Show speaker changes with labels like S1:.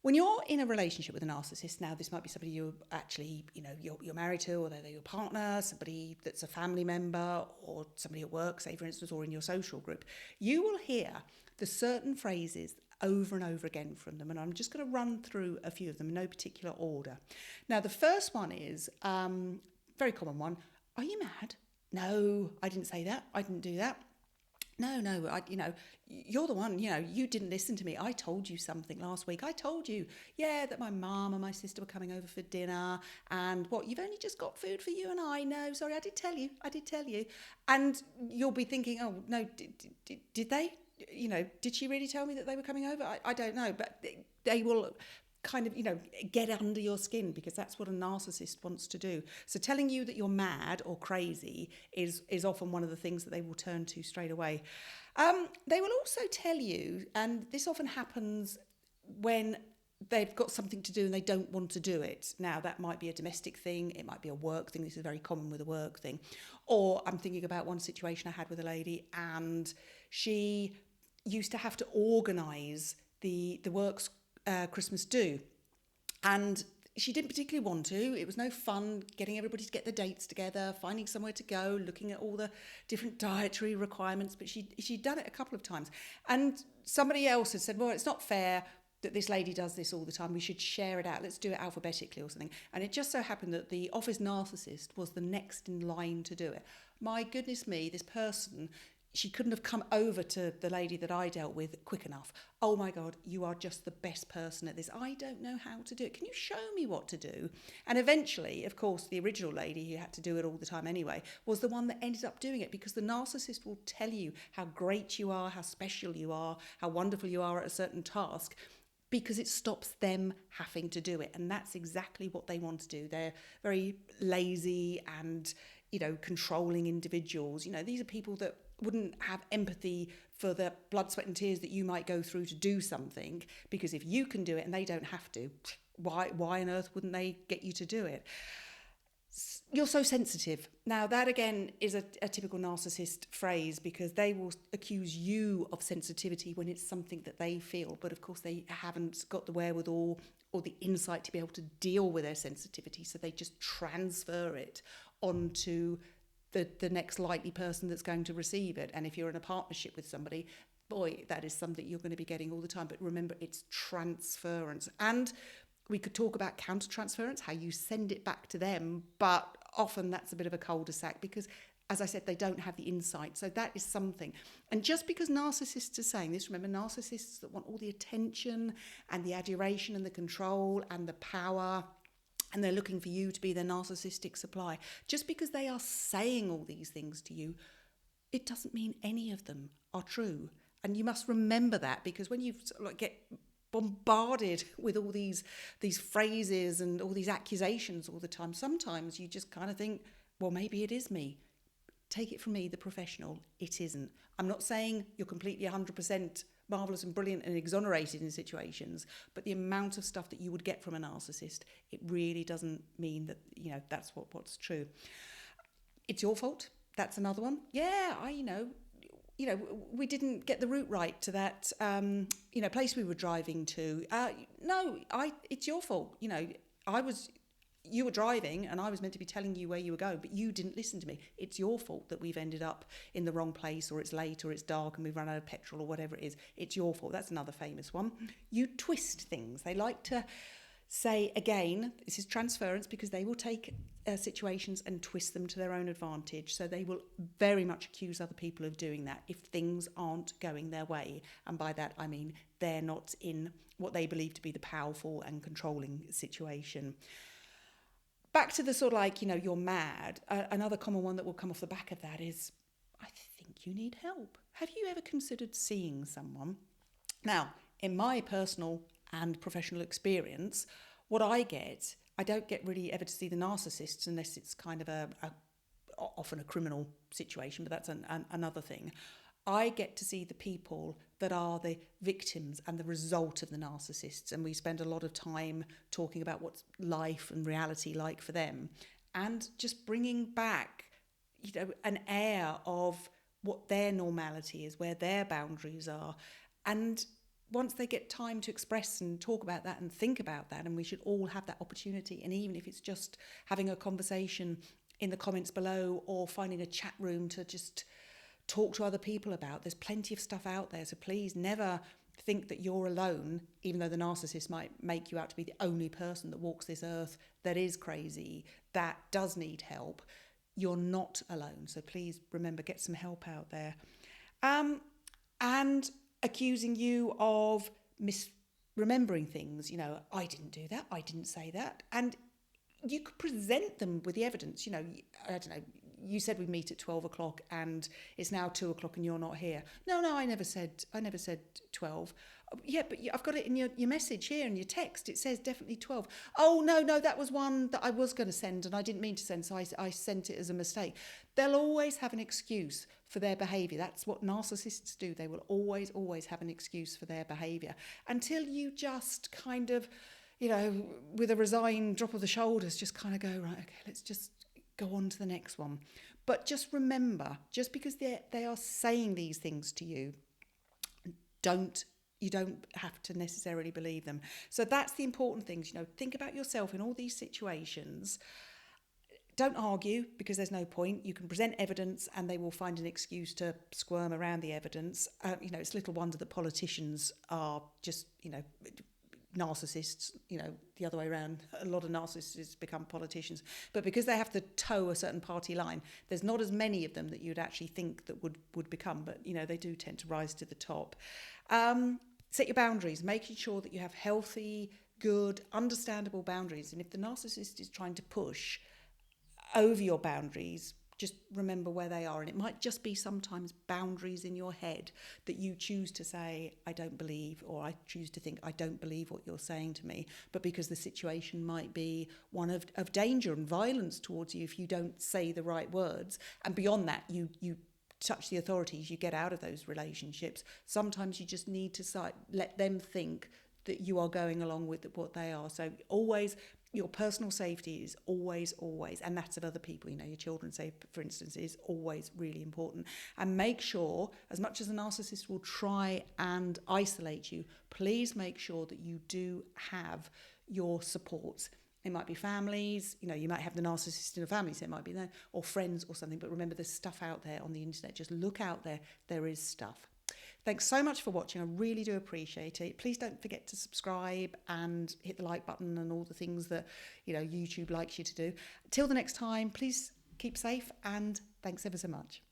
S1: When you're in a relationship with a narcissist, now this might be somebody you're actually, you're married to, or they're your partner, somebody that's a family member, or somebody at work, say for instance, or in your social group, you will hear the certain phrases over and over again from them. And I'm just going to run through a few of them in no particular order. Now, the first one is, very common one, are you mad? No, I didn't say that. I didn't do that. No, you're the one, you didn't listen to me. I told you something last week. I told you, that my mum and my sister were coming over for dinner, and you've only just got food for you and I. No, sorry, I did tell you. And you'll be thinking, oh, no, did they? Did she really tell me that they were coming over? I don't know, but they will kind of, get under your skin, because that's what a narcissist wants to do. So telling you that you're mad or crazy is often one of the things that they will turn to straight away. They will also tell you, and this often happens when they've got something to do and they don't want to do it. Now, that might be a domestic thing, it might be a work thing. This is very common with a work thing. Or I'm thinking about one situation I had with a lady, and she used to have to organise the work's Christmas do, and she didn't particularly want to. It was no fun getting everybody to get the dates together, finding somewhere to go, looking at all the different dietary requirements, but she'd done it a couple of times, and somebody else had said, well, it's not fair that this lady does this all the time, we should share it out, let's do it alphabetically or something. And it just so happened that the office narcissist was the next in line to do it. My goodness me, this person, she couldn't have come over to the lady that I dealt with quick enough. Oh my God, you are just the best person at this. I don't know how to do it. Can you show me what to do? And eventually, of course, the original lady who had to do it all the time anyway was the one that ended up doing it, because the narcissist will tell you how great you are, how special you are, how wonderful you are at a certain task, because it stops them having to do it. And that's exactly what they want to do. They're very lazy and, controlling individuals. These are people that wouldn't have empathy for the blood, sweat and tears that you might go through to do something, because if you can do it and they don't have to, why on earth wouldn't they get you to do it? You're so sensitive. Now, that again is a typical narcissist phrase, because they will accuse you of sensitivity when it's something that they feel, but of course they haven't got the wherewithal or the insight to be able to deal with their sensitivity, so they just transfer it onto the next likely person that's going to receive it. And if you're in a partnership with somebody, boy, that is something you're going to be getting all the time. But remember, it's transference. And we could talk about counter-transference, how you send it back to them, but often that's a bit of a cul-de-sac, because, as I said, they don't have the insight. So that is something. And just because narcissists are saying this, remember, narcissists that want all the attention and the adoration and the control and the power, and they're looking for you to be their narcissistic supply. Just because they are saying all these things to you, it doesn't mean any of them are true. And you must remember that, because when you get bombarded with all these phrases and all these accusations all the time, sometimes you just kind of think, well, maybe it is me. Take it from me, the professional, it isn't. I'm not saying you're completely 100% marvellous and brilliant and exonerated in situations, but the amount of stuff that you would get from a narcissist, it really doesn't mean that, that's what's true. It's your fault. That's another one. Yeah, we didn't get the route right to that, place we were driving to. It's your fault. You were driving and I was meant to be telling you where you were going, but you didn't listen to me. It's your fault that we've ended up in the wrong place, or it's late, or it's dark and we've run out of petrol, or whatever it is. It's your fault. That's another famous one. You twist things. They like to say, again, this is transference, because they will take situations and twist them to their own advantage. So they will very much accuse other people of doing that if things aren't going their way. And by that, I mean they're not in what they believe to be the powerful and controlling situation. Back to the sort of you're mad. Another common one that will come off the back of that is, I think you need help. Have you ever considered seeing someone? Now, in my personal and professional experience, what I don't get really ever to see the narcissists unless it's kind of often a criminal situation, but that's another thing. I get to see the people that are the victims and the result of the narcissists. And we spend a lot of time talking about what's life and reality like for them, and just bringing back, an air of what their normality is, where their boundaries are. And once they get time to express and talk about that and think about that, and we should all have that opportunity, and even if it's just having a conversation in the comments below or finding a chat room to just talk to other people about, there's plenty of stuff out there. So please never think that you're alone, even though the narcissist might make you out to be the only person that walks this earth that is crazy, that does need help. You're not alone. So please remember, get some help out there. And accusing you of misremembering things, you know, I didn't do that, I didn't say that. And you could present them with the evidence. You know, I don't know, you said we'd meet at 12 o'clock and it's now 2 o'clock and you're not here. No, I never said 12. Yeah, but I've got it in your message here, in your text. It says definitely 12. Oh, no, that was one that I was going to send and I didn't mean to send, so I sent it as a mistake. They'll always have an excuse for their behaviour. That's what narcissists do. They will always have an excuse for their behaviour until you just kind of, you know, with a resigned drop of the shoulders, just kind of go, right, okay, let's just go on to the next one. But just remember, just because they are saying these things to you, you don't have to necessarily believe them. So that's the important things, you know, think about yourself in all these situations. Don't argue, because there's no point. You can present evidence and they will find an excuse to squirm around the evidence. You know, it's little wonder that politicians are just, you know, narcissists, you know, the other way around. A lot of narcissists become politicians, but because they have to toe a certain party line, there's not as many of them that you'd actually think that would become, but you know, they do tend to rise to the top. Set your boundaries, making sure that you have healthy, good, understandable boundaries. And if the narcissist is trying to push over your boundaries, just remember where they are. And it might just be sometimes boundaries in your head that you choose to say, I don't believe, or I choose to think, I don't believe what you're saying to me. But because the situation might be one of danger and violence towards you if you don't say the right words. And beyond that, you touch the authorities, you get out of those relationships. Sometimes you just need to let them think that you are going along with what they are. So always, your personal safety is always, and that's of other people, you know, your children's safety, for instance, is always really important. And make sure, as much as a narcissist will try and isolate you, please make sure that you do have your supports. It might be families, you know, you might have the narcissist in a family, so it might be there, or friends or something. But remember, there's stuff out there on the internet. Just look out there. There is stuff. Thanks so much for watching. I really do appreciate it. Please don't forget to subscribe and hit the like button and all the things that, you know, YouTube likes you to do. Till the next time, please keep safe and thanks ever so much.